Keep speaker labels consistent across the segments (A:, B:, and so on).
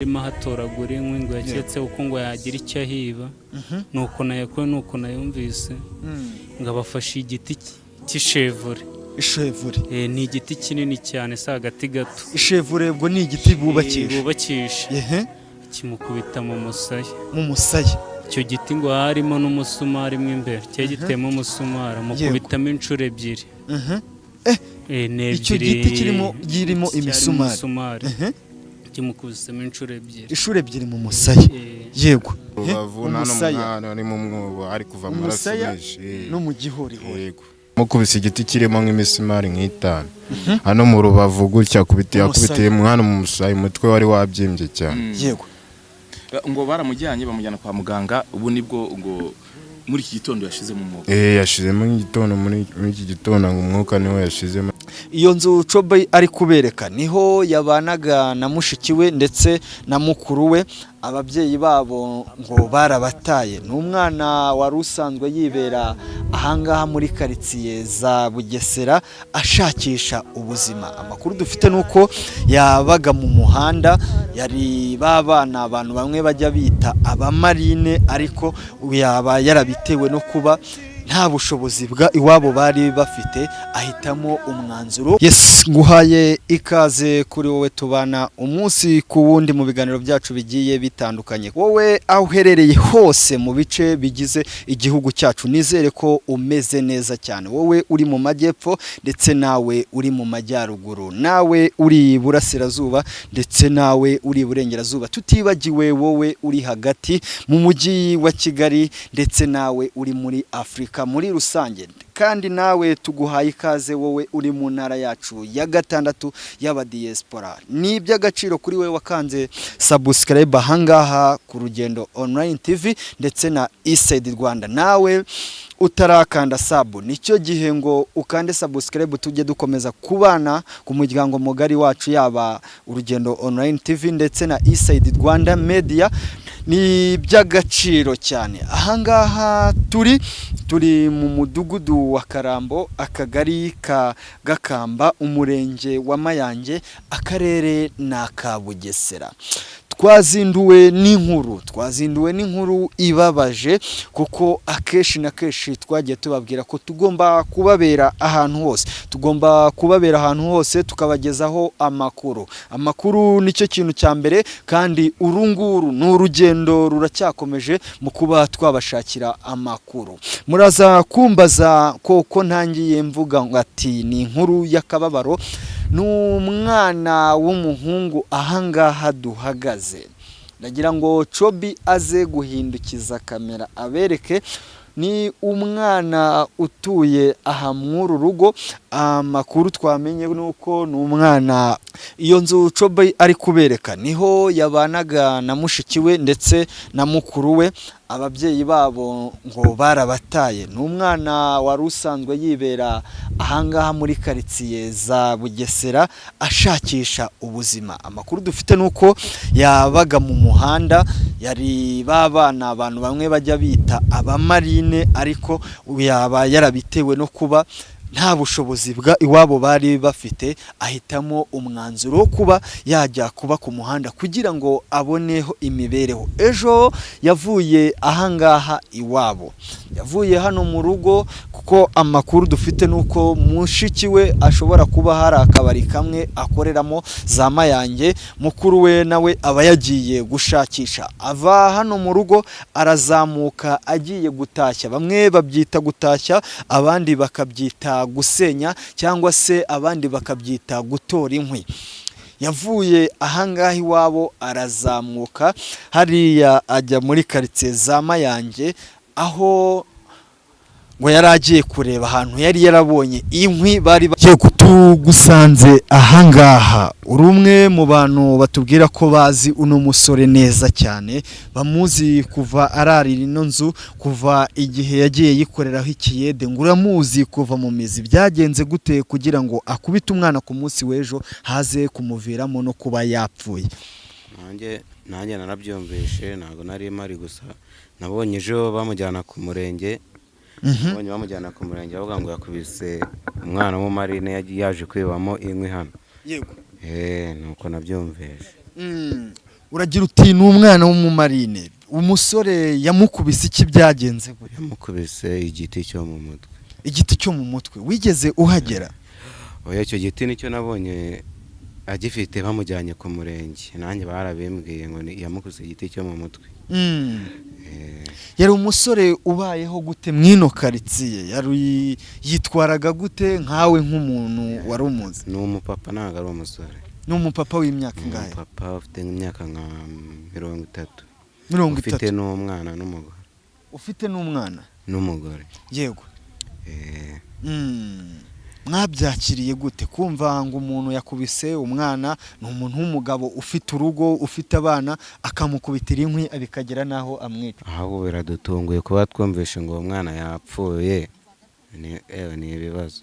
A: Arimo hatoragura inkwi ngo yaketse uko ngo yagira icyo ahiba nuko nayakuye nuko nayumvise ngo abafashe igiti cy'ishevure.
B: Ishevure
A: ni igiti kinini cyane sa agati gato.
B: Ishevure ubwo ni igiti
A: bubakisha kimukubita mu
B: musaya.
A: Icyo giti ngo harimo n'umusumari mo imbere cyo gitemo umusumara mukubitamo inshuro ebyiri.
B: Icyo giti girimo imisumari
A: kimukubisemo inshuro
B: ebyiri mu musaya. Yego
C: bavuna n'umwana ari mu mwobo ari kuva amaraso menshi
B: no mu gihori.
C: Yego mukubise igiti kirimo nk'imisumari nk'itanu hano mu rubavu gutya yakubitiye mwana mu musaya umutwe wari wabyimbye cyane.
B: Yego
D: ngo baramujyanye bamujyana kwa muganga ubu nibwo ngo muri iki gitondo yashize mu mwuka.
C: Yashizemo igitondo muri iki gitondo ngo umwuka niho yashizemo.
B: Iyo nzu Cobe ari kubereka niho yabanaga na mushiki we ndetse na mukuru we. Ababyeyi babo ngo barabataye. N'umwana wari usanzwe yibera ahangaha muri karitsiye za Bugesera ashakisha ubuzima. Amakuru dufite nuko yabaga mu muhanda, yari babana abantu bamwe bajya bita abamarine, ariko yaba yarabitewe no kuba nta bushobozi bwa iwabo bari bafite ahitamo umwanzuro. Yes, nguhaye ikaze kuri wowe tubana umunsi ku wundi mu biganiro byacu bigiye bitandukanye. Wowe aho uherereye hose mu bice bigize igihugu cyacu, nizere ko umeze neza cyane. Wowe uri mu majyepfo ndetse nawe uri mu majyaruguru, nawe uri burasirazuba ndetse nawe uri burengerazuba, tutibagiwe wowe uri hagati mu mujyi wa Kigali ndetse nawe uri muri Afrika muri rusange. Kandi nawe tuguhaye ikaze wowe uri mu ntara yacu ya gatandatu y'abadiaspora. Ni iby'agaciro kuri wewe wakanze subscribe ahangaha ku Rugendo Online TV ndetse na Eastside Rwanda. Nawe utarakanda sub, nicyo gihe ngo ukande subscribe tujye dukomeza kubana ku muryango mugari wacu, yaba Urugendo Online TV ndetse na Eastside Rwanda Media. Ni by'agaciro cyane. Ahangaha turi mu mudugudu wa Karambo, akagari ka Gakamba, umurenge wa Mayange, akarere na ka Bugesera. Twazinduwe n'inkuru ibabaje, kuko akeshi na keshi twagiye tubabwira ko tugomba kubabera ahantu hose, tukabagezaho amakuru nicyo kintu cya mbere. kandi urunguru n'urugendo ruracyakomeje mu kuba twabashakira amakuru. Muraza kumbaza koko ntangiye mvuga ati ni inkuru y'akababaro. N'umwana w'umuhungu ahangaha duhagaze, ndagira ngo Cobe aze guhindukiza kamera abereke. Ni umwana utuye aha mw'uru rugo. Amakuru twamenye nuko n'umwana, iyo nzu Cobe ari kubereka niho yabanaga na mushiki we ndetse na mukuru we. Ababyeyi babo ngo barabataye. N'umwana wari usanzwe yibera ahangaha muri karitsiye za Bugesera ashakisha ubuzima. Amakuru dufite nuko yabaga mu muhanda, yari babana abantu bamwe bajya bita abamarine, ariko yaba yarabitewe no kuba nta bushobozi bwa iwabo bari bafite ahitamo umwanzuro wo kuba yajya kuba ku muhanda kugira ngo aboneho imibereho. Ejo yavuye ahangaha iwabo, yavuye hano mu rugo, kuko amakuru dufite nuko mushiki we ashobora kuba hari akabari kamwe akoreramo za Mayange. Mukuru we nawe aba yagiye gushakisha, ava hano mu rugo arazamuka agiye gutashya. Bamwe babyita gutashya, abandi bakabyita gusenya, cyangwa se abandi bakabyita gutora inkwi. Yavuye ahangaha iwabo arazamuka hariya ajya muri karitsiye za Mayange, aho ngo yari agiye kureba ahantu yari yarabonye inkwi bari tugusanze ahangaha. Uri umwe mu bantu batubwira ko bazi uno musore neza cyane, bamuzi kuva ararira ino nzu, kuva igihe yagiye yikoreraho ikiyede. ngo uramuzi kuva mu mizi. Byagenze gute kugira ngo akubite umwana ku munsi w'ejo haze kumuviramo no kuba yapfuye?
E: Nanjye narabyumvishe, ntabwo nari mari, gusa nabonye ejo bamujyana ku murenge. Bamujyana ku murenge bavuga ngo yakubise umwana w'umumarine yaje kwibamo inkwi hano.
B: Yego
E: nuko nabyumvishe.
B: uragira uti ni umwana w'umumarine, umusore yamukubise iki byagenze gute?
E: yamukubise igiti cyo mu mutwe.
B: Igiti cyo mu mutwe, wigeze uhagera?
E: Oya, icyo giti nicyo nabonye agifite bamujyanye ku murenge, nanjye barabimbwiye ngo yamukubise igiti cyo mu mutwe.
B: Yari umusore ubayeho gute mwino karitsiye? Yari yitwaraga gute nkawe nk'umuntu wari umuzi?
E: Ni umupapa, ntabwo ari umusore.
B: Ni umupapa w'imyaka ingahe?
E: Umupapa ufite nk'imyaka nka 30.
B: 30.
E: Ufite n'umwana n'umugore.
B: Ufite n'umwana
E: n'umugore.
B: Yego. Mwabyakiriye gute kumva ngo umuntu yakubise umwana? Ni umuntu w'umugabo ufite urugo, ufite abana, akamukubitira inkwi bikagera naho amwica.
E: Ahubwo biradutunguye kuba twumvishe ngo uwo mwana yapfuye, ni ibibazo.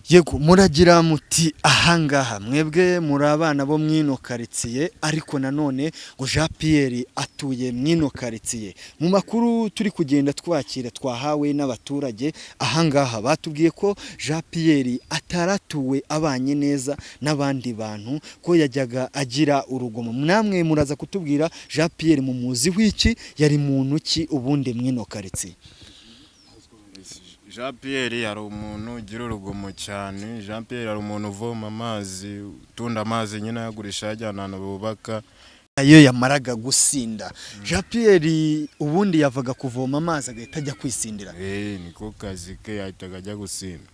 B: Yego, muragira muti ahangaha mwebwe muri abana bo mwino karitsiye, ariko nanone ngo Jean Pierre atuye mwino karitsiye. Mu makuru turi kugenda twakira twahawe n'abaturage ahangaha, batubwiye ko Jean Pierre ataratuwe abanye neza n'abandi bantu, ko yajyaga agira urugomo. Namwe muraza kutubwira Jean Pierre mumuzi w'iki, yari muntu ki ubundi mwino karitsiye?
C: Jean Pierre yari umuntu ugira urugomo cyane. Jean Pierre yari umuntu uvoma amazi, utunda amazi nyine yagurisha ajyana ahantu bubaka.
B: Iyo yamaraga gusinda, Jean Pierre ubundi yavaga kuvoma amazi agahita ajya kwisindira.
C: Niko kazi ke, yahitaga ajya gusinda.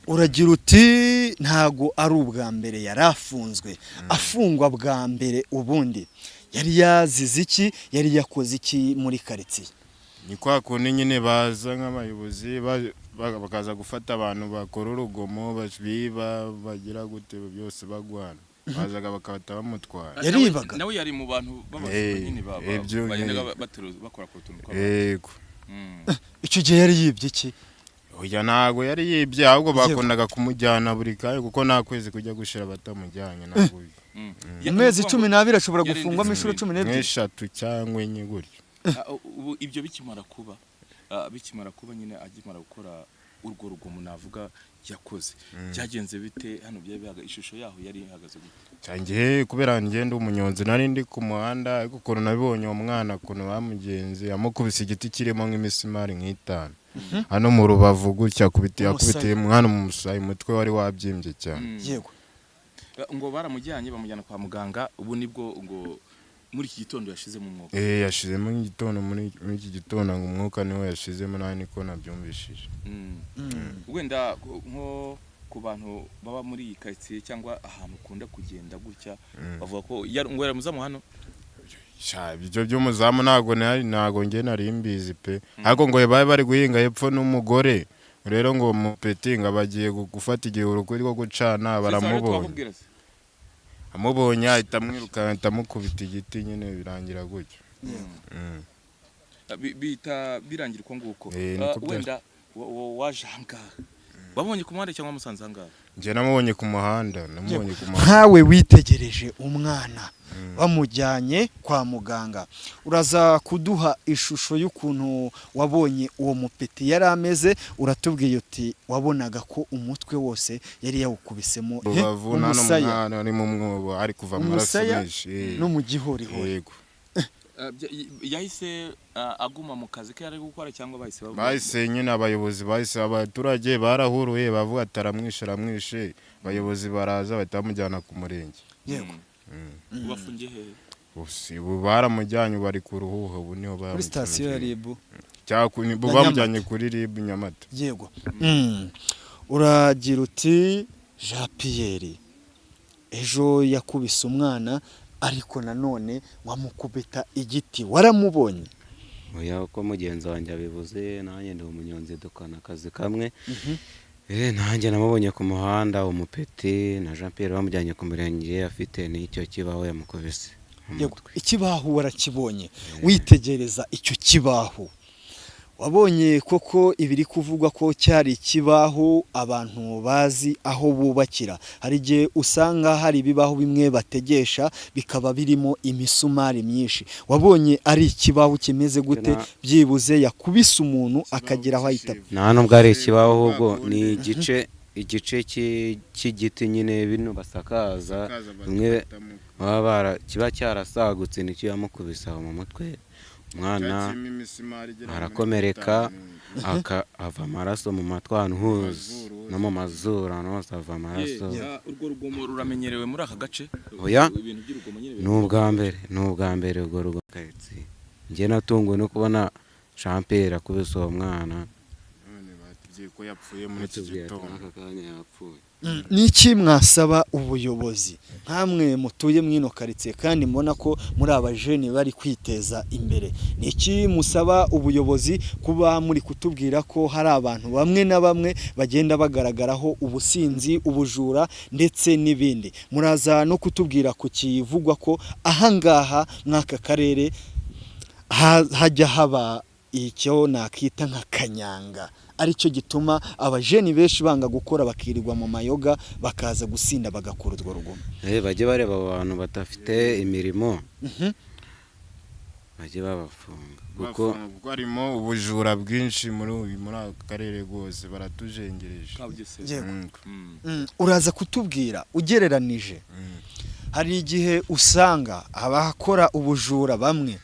B: Uragira uti ntago ari ubwa mbere yari afunzwe. Afungwa bwa mbere ubundi yari yazize iki, yari yakoze iki muri karitsiye?
C: Ni kwa kundi nyine baza nk'abayobozi bakaza gufata abantu bakora urugomo, biba bagira gute byose bagwana, bazaga bakabata bamutwara.
B: Yaribaga
D: nawe yari mu bantu b'abasore nyine bagendaga bakora ku tuntu tw'abantu.
C: Yego.
B: Icyo gihe yari yibye iki?
C: Oya, ntago yari yibye, ahubwo bakundaga kumujyana buri kanya kuko nta kwezi kujya gushira batamujyanye. Ntabwo
B: amezi 12 ashobora gufungwamo inshuro 12
C: eshatu cyangwa enye gutyo.
D: Ubu ibyo bikimara kuba nyine agimara gukora urwo rugomo navuga yakoze, byagenze bite hano? Byabaga ishusho yaho yari ihagaze gute?
C: Cyangiye kubera ngende umunyonzi, nari ndi ku muhanda, ariko ukuntu nabibonye umwana ukuntu bamugenzi amukubise igiti kirimo nk'imisumari nk'itanu, hano mu rubavu gutya yakubitiye mwana mu musayi, umutwe wari wabyimbye cyane.
B: Yego.
D: Ngo baramujyanye bamujyana kwa muganga, ubu nibwo ngo muri iki gitondo yashizemo umwuka.
C: Yashizemo igitondo, muri iki gitondo ngo umwuka niwo yashizemo, nawe niko nabyumvishije.
D: Wenda nko ku bantu baba muri iyi karitsiye cyangwa ahantu ukunda kugenda gutya, bavuga ko ngo yaramuzamu hano.
C: Ibyo by'umuzamu ntago nge nari mbizi pe, ariko ngo bari guhinga hepfo n'umugore, rero ngo mupetinga bagiye gufata igihuru kuri ko gucana, baramubonye. Amubonye ahita amwiruka, ahita amukubita igiti, nyine birangira gutyo.
D: Bita birangira uko nguko. Wenda waje ahangaha wabonye ku muhanda cyangwa musanze ahangaha?
C: Nje namubonye ku muhanda.
B: Nkawe witegereje umwana bamujyanye kwa muganga, uraza kuduha ishusho y'ukuntu wabonye uwo mupeti yari ameze. Uratubwiye uti wabonaga ko umutwe wose yari yawukubisemo
C: umusaya, ari mu mwobo, ari kuva amaraso menshi
B: no mu gihorihori.
C: Yego.
D: Yahise aguma mu kazi ke yari gukora cyangwa
C: bahise nyine abayobozi, bahise abaturage barahuruye bavuga ataramwishe, abayobozi baraza bahita bamujyana ku murenge.
B: Yego.
D: Bafungiye hehe?
C: Ubu baramujyanye, bari ku ruhuho, ubu niho
B: kuri sitasiyo ya RIB
C: bamujyanye kuri RIB Nyamata.
B: Yego. Uragira uti Jean Pierre ejo yakubise umwana, ariko nanone wamukubita igiti, waramubonye?
E: Oya, uko mugenzi wanjye abivuze, nanjye ndi umunyonzi, dukana akazi kamwe. Nanjye namubonye ku muhanda, umupeti na Jean Pierre bamujyanye ku murenge, afite n'icyo kibaho yamukubise.
B: Ikibaho warakibonye? Witegereza icyo kibaho, wabonye koko ibiri kuvugwa ko cyari ikibaho abantu bazi aho bubakira? Hari igihe usanga hari ibibaho bimwe bategesha bikaba birimo imisumari myinshi. Wabonye ari ikibaho kimeze gute byibuze yakubise umuntu akagira aho ahita?
E: Nta nubwo ari ikibaho, ahubwo ni igice igice cy'igiti nyine bino basakaza
C: Sakaza
E: bimwe
C: bagafatamo.
E: kiba cyarasagutse nicyo yamukubise aho mu mutwe umwana
C: Cyaciyemo imisumari igera muri
E: arakomereka
C: itanu.
E: ava amaraso mu matwi ahantu hose
C: Mazuru
E: no mu mazuru ahantu hose ava amaraso.
D: urwo rugomo ruramenyerewe muri aka gace
E: Oya.
D: ibintu by'urugomo nyine
E: ni ubwa mbere urwo rugo karitsiye njye natunguwe no kubona Jean Pierre akubise uwo mwana
C: None batubwiye ko yapfuye muri iki gitondo.
E: aka kanya yapfuye.
B: ni iki mwasaba ubuyobozi nkamwe mutuye mwino karitsiye kandi mbona ko muri abajeni bari kwiteza imbere? Ni iki musaba ubuyobozi kuba muri kutubwira ko hari abantu bamwe na bamwe bagenda bagaragaraho ubusinzi, ubujura ndetse n'ibindi? Muraza no kutubwira ku kivugwa ko ahangaha mw'aka karere hajya haba icyo nakita nka kanyanga, aricyo gituma abajeni benshi banga gukora bakirirwa mu mayoga bakaza gusinda bagakora urwo rugomo.
E: Bajye bareba abantu badafite imirimo bajye babafunga kuko
C: harimo ubujura bwinshi muri aka karere rwose baratujengereje.
B: Uraza kutubwira ugereranije hari igihe usanga abakora ubujura bamwe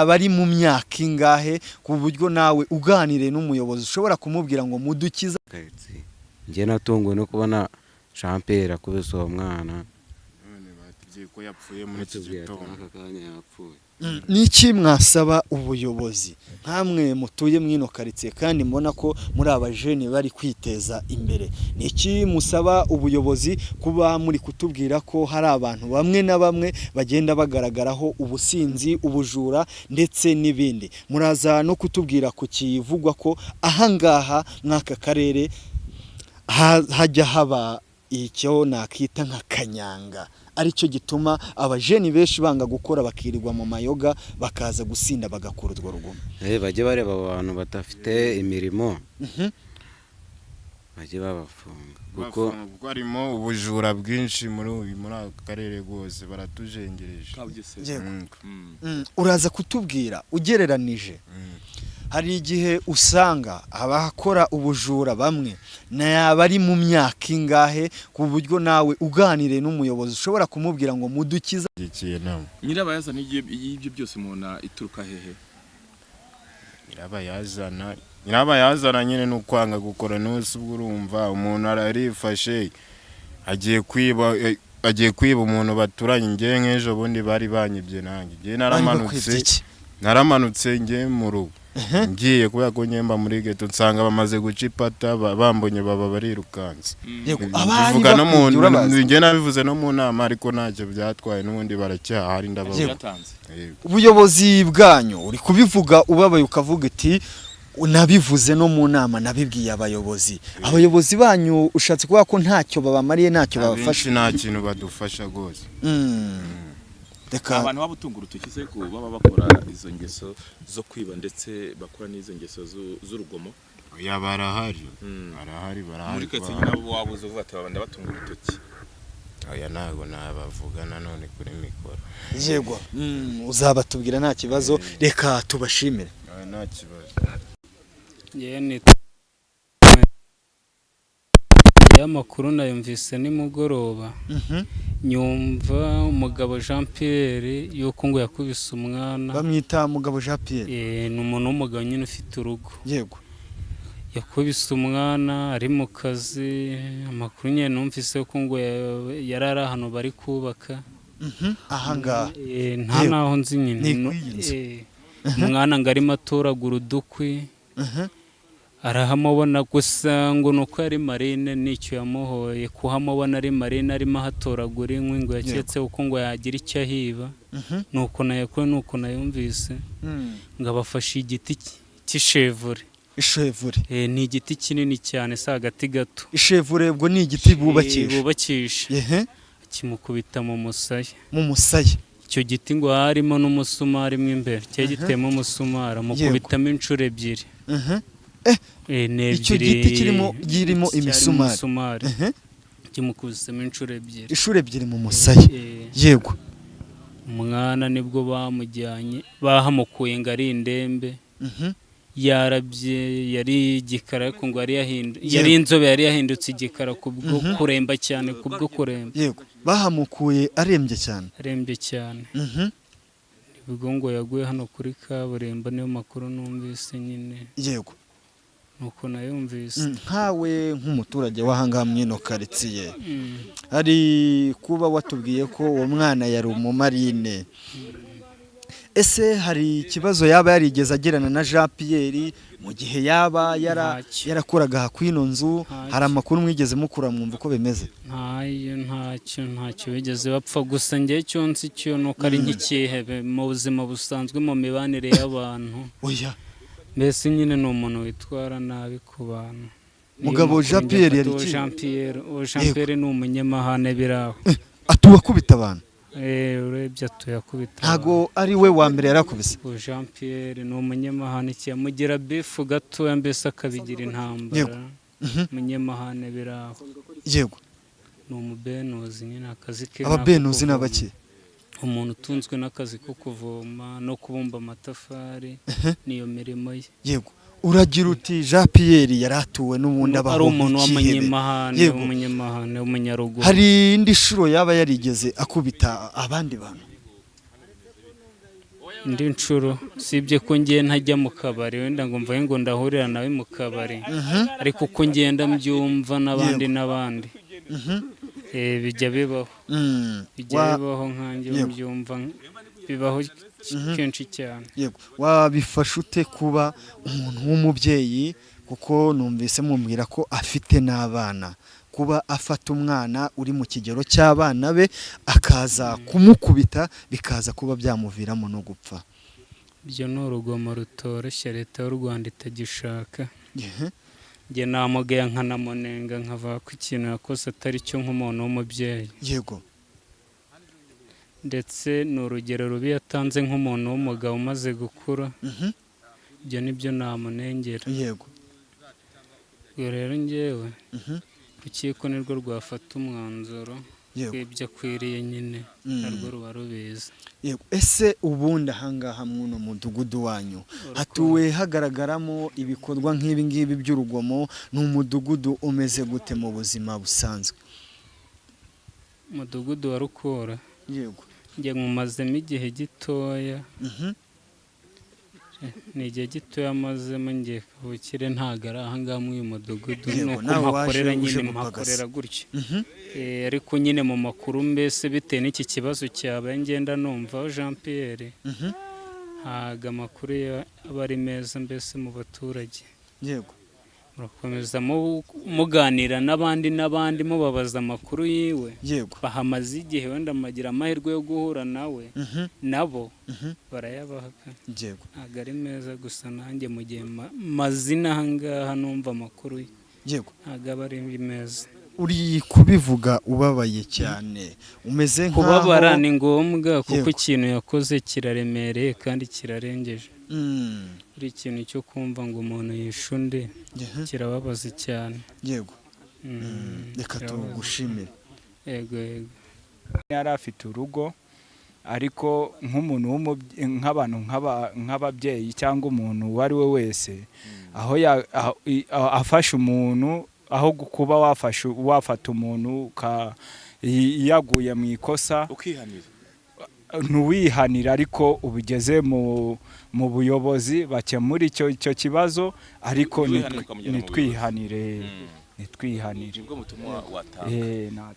B: bari mu myaka ingahe ku buryo nawe uganire n'umuyobozi ushobora kumubwira ngo mudukiza?
E: njye natunguwe no kubona Jean Pierre akubise uwo mwana
C: None batubwiye ko yapfuye muri iki gitondo.
E: aka kanya yapfuye.
B: Ni iki mwasaba ubuyobozi nkamwe mutuye mwino karitsiye kandi mbona ko muri abajeni bari kwiteza imbere? Ni iki musaba ubuyobozi kuba muri kutubwira ko hari abantu bamwe na bamwe bagenda bagaragaraho ubusinzi, ubujura ndetse n'ibindi? Muraza no kutubwira ku kivugwa ko ahangaha mw'aka karere hajya haba icyo nakita nka kanyanga, aricyo gituma abajeni benshi banga gukora bakirirwa mu mayoga bakaza gusinda bagakora urwo rugomo.
E: Bajye bareba abantu badafite imirimo bajye babafunga kuko
C: harimo ubujura bwinshi muri aka karere rwose baratujengereje.
B: Uraza kutubwira ugereranije hari igihe usanga abakora ubujura bamwe bari mu myaka ingahe ku buryo nawe uganire n'umuyobozi ushobora kumubwira ngo mudukiza?
D: nyirabayazana y'ibyo byose umuntu ituruka hehe?
C: nyirabayazana nyine ni ukwanga gukora n'usi ubwo urumva umuntu arifashe agiye kwiba umuntu baturanye. njye nk'ejo bundi bari banyibye nanjye njye naramanutse njye mu rugo ngiye kubera ko nyemba muri geto nsanga bamaze guca ipata bambonye baba barirukanze. Bivuga no mu njye nabivuze no mu nama ariko ntacyo byatwaye n'ubundi baracyahari ndabavuga.
B: Ubuyobozi bwanyu uri kubivuga ubabaye ukavuga iti nabivuze no mu nama nabibwiye abayobozi. Abayobozi banyu ushatse kuvuga ko ntacyo babamariye, ntacyo babafasha?
C: Nta kintu badufasha rwose.
D: abantu babutunga urutoki se ko baba bakora izo ngeso zo kwiba ndetse bakora n'izo ngeso z'urugomo?
C: Oya barahari.
D: Muri ketse nabo wabuze uvuga ati babanda batunga urutoki.
C: Oya ntago nabavuga nanone kuri mikoro.
B: Yego uzabatubwira nta kibazo, reka tubashimire.
C: Nta kibazo.
A: Amakuru nayumvise nimugoroba nyumva umugabo Jean Pierre yuko ngo yakubise umwana.
B: Bamwita mugabo Jean Pierre?
A: Ni umuntu w'umugabo nyine ufite urugo.
B: Yego.
A: Yakubise umwana ari mu kazi. Amakuru nyine numvise ko ngo yari ari ahantu bari kubaka
B: ahangaha.
A: nta naho nzi nyine umwana ngo arimo atoragura udukwi arahamubona gusa ngo nuko yari marine nicyo yamuhoye kuhamubona ari marine arimo ahatoragura inkwi ngo yaketse uko ngo yagira icyo ahiba. nuko nayumvise ngo abafashe igiti cy'ishevure.
B: Ishevure
A: ni igiti kinini cyane si agati gato.
B: Ishevure ubwo ni igiti bubakisha
A: kimukubita mu musaya.
B: Mu musaya
A: icyo giti ngo harimo n'umusumari mo imbere cyari gitemo umusumari amukubitamo inshuro ebyiri.
B: icyo giti kirimo imisumari
A: kimukubisemo inshuro
B: ebyiri mu musaya. Yego.
A: Umwana nibwo bamujyanye bahamukuye ngo ari indembe yarabye yari igikara ariko ngo yari inzobe yari yahindutse igikara kubwo kuremba cyane kubwo kuremba.
B: Yego, bahamukuye arembye cyane.
A: Arembye cyane. Ubwo ngo yaguye hano kuri kaburimbo, niyo makuru numvise nyine.
B: Yego.
A: Nuko nayumvise.
B: Nkawe nk'umuturage w'ahangaha mwino karitsiye, hari kuba watubwiye ko uwo mwana yari umumarine. Ese hari ikibazo yaba yarigeze agirana na Jean Pierre mu gihe yaba yarakoraga hakwino nzu? Hari amakuru mwigeze mukura mwumva uko bimeze?
A: Ntacyo bigeze bapfa, gusa njye cyo nzi cyo nuko ari nk'ikihebe mu buzima busanzwe mu mibanire y'abantu.
B: Oya,
A: mbese nyine ni umuntu witwara nabi ku bantu.
B: Mugabo Jean Pierre yari iki?
A: Jean Pierre ni umunyamahane biraho.
B: Atubakubita abantu.
A: Urebye atuyakubita.
B: Ntago ari we wa mbere yarakubise.
A: Jean Pierre ni umunyamahane cyamugira beef gatoya, mbese akabigira intambara. Umunyamahane biraho.
B: Yego.
A: Ni umubenuzi nyine akazi ke.
B: Ababenuzi n'abaki?
A: Umuntu utunzwe n'akazi ko kuvoma no kubumba amatafari niyo mirimo ye.
B: Yego. Uragira uti Jean Pierre yaratuwe n'ubundi abaho
A: ari umuntu w'umunyamahane, umunyaruguru.
B: Hari indi shuro yaba yarigeze akubita abandi bantu?
A: Indi nshuro sibye ko ngiye ntajya mu kabari, wenda ngo mvuye ngo ndahurira nawe mu kabari, ariko uko ngenda mbyumva n'abandi bijya bibaho. Bijya bibaho nkanjye mbyumva bibaho kenshi cyane.
B: Yego. Wabifasha ute kuba umuntu w'umubyeyi, kuko numvise mumbwira ko afite n'abana, kuba afata umwana uri mu kigero cy'abana be akaza kumukubita bikaza kuba byamuviramo no gupfa?
A: Ibyo ni urugomo rutoroshye leta y'u Rwanda itagishaka. Njye namugaye nkanamunenga nkavuga ko ikintu yakoze atari cyo nk'umuntu w'umubyeyi.
B: Yego.
A: Ndetse ni urugero rubi yatanze nk'umuntu w'umugabo umaze gukura. Ibyo nibyo namunengera.
B: Yego.
A: Rero njyewe urukiko nirwo rwafata umwanzuro w'ibyo akwiriye nyine, narwo ruba rubizi.
B: Yego. Ese ubundi ahangaha mwuno mudugudu wanyu hatuwe hagaragaramo ibikorwa nk'ibi ngibi by'urugomo? Ni umudugudu umeze gute mu buzima busanzwe?
A: Umudugudu wa Rukora.
B: Yego.
A: Njye nkumazemo igihe gitoya. Ni igihe gitoya amazemo, ngiye kavukire ntago ari ahangaha muri uyu mudugudu, nuko mpakorera nyine mpakorera gutyo. Ariko nyine mu makuru mbese bitewe n'iki kibazo cyabaye ngenda numva Jean Pierre ntago amakuru aba ari meza mbese mu baturage.
B: Yego.
A: Murakomeza muganira n'abandi mubabaza amakuru yiwe.
B: Yego.
A: Bahamaze igihe wenda amagira amahirwe yo guhura nawe, nabo barayabaha.
B: Yego.
A: Ntago ari meza, gusa nanjye mu gihe mazina ahangaha numva amakuru ye.
B: Yego.
A: Ntago aba ari meza.
B: Uri kubivuga ubabaye cyane, umeze nkaho
A: kubabara ni ngombwa kuko ikintu yakoze kiraremereye kandi kirarengeje. Uri ikintu cyo kumva ngo umuntu yishe undi kirababaza cyane.
B: Yego. Reka tugushimire.
A: Yego.
F: Yari afite urugo, ariko nk'umuntu nk'abantu nk'ababyeyi cyangwa umuntu uwo ari we wese, aho afashe umuntu, aho kuba wafata umuntu yaguye mu ikosa
D: ukihanira,
F: ntuwihanira, ariko ubugeze mu buyobozi bakemura icyo kibazo, ariko nitwihanire.
D: nibwo mutumwa watanga.